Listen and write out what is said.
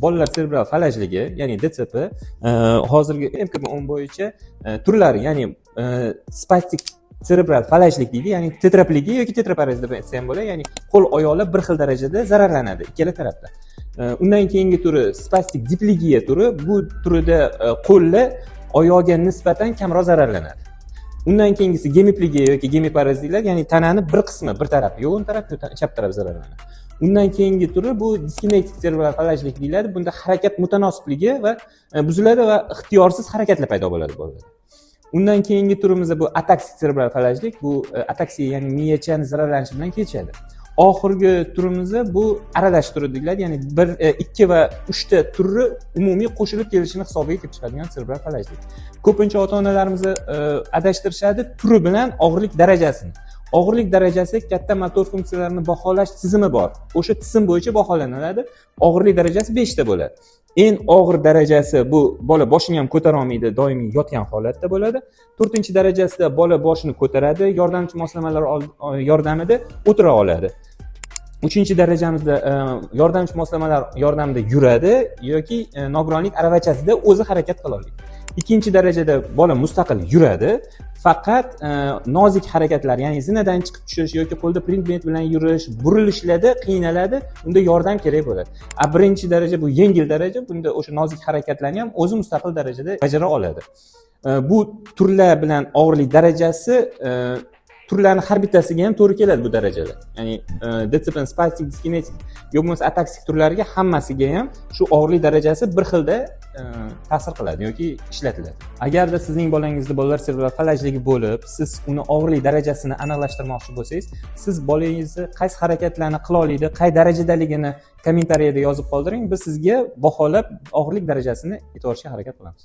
bolalar serebral falajligi, ya'ni DTP hozirgi MKB-10 bo'yicha turlari, ya'ni spastik serebral falajlik deydi, ya'ni tetrapligi yoki tetraparez deb aytsa ham bo'ladi, ya'ni qo'l oyoqlar bir xil darajada zararlanadi ikkala tarafda. Undan keyingi turi spastik dipligiya turi, bu turida qo'llar oyoqga nisbatan kamroq zararlanadi. Undan keyingisi gemipligiya yoki gemiparez deyiladi, ya'ni tanani bir qismi, bir tarafi, o'ng taraf, chap taraf zararlanadi. Undan keyingi turi bu diskinetik serebral falajlik deyiladi. Bunda harakat mutanosibligi va buziladi va ixtiyorsiz harakatlar paydo bo'ladi bolalarda. Undan keyingi turimiz bu ataksik serebral falajlik. Bu ataksiya, ya'ni miyachani zararlanishi bilan kechadi. Oxirgi turimiz bu aralash turi deyiladi, ya'ni 1, 2 va 3 ta turi umumiy qo'shilib kelishini hisobiga kelib chiqadigan serebral falajlik. Ko'pincha ota-onalarimiz adashtirishadi turi bilan og'irlik darajasini. Og'irlik darajasi katta motor funksiyalarini baholash tizimi bor. O'sha tizim bo'yicha baholanadi. Og'irlik darajasi 5 ta bo'ladi. Eng og'ir darajasi bu bola boshini ham ko'tara olmaydi, doimiy yotgan holatda bo'ladi. 4-darajasida bola boshini ko'taradi, yordamchi moslamalar yordamida o'tira oladi. 3-darajamizda yordamchi moslamalar yordamida yuradi yoki nogironlik aravachasida o'zi harakat qila oladi. 2-darajada bola mustaqil yuradi, faqat nozik harakatlar, ya'ni zinadan chiqib tushish yoki qo'lda predmet bilan yurish, burilishlarda qiynaladi, unda yordam kerak bo'ladi. 1-daraja bu yengil daraja, bunda o'sha nozik harakatlarni ham o'zi mustaqil darajada bajara oladi. Bu turlar bilan og'irlik darajasi turlarning har bittasiga ham to'g'ri keladi bu darajalar. Ya'ni DTP, spastik, diskinetik yoki bo'lmasa ataksik turlariga hammasiga ham shu og'irlik darajasi bir xilda ta'sir qiladi yoki ishlatiladi. Agarda sizning bolangizda bolalar serebral falajligi bo'lib, siz uni og'irlik darajasini aniqlashtirmoqchi bo'lsangiz, siz bolangizni qaysi harakatlarni qila oladi, qay darajadaligini kommentariyada yozib qoldiring, biz sizga baholab og'irlik darajasini aytib berishga harakat qilamiz.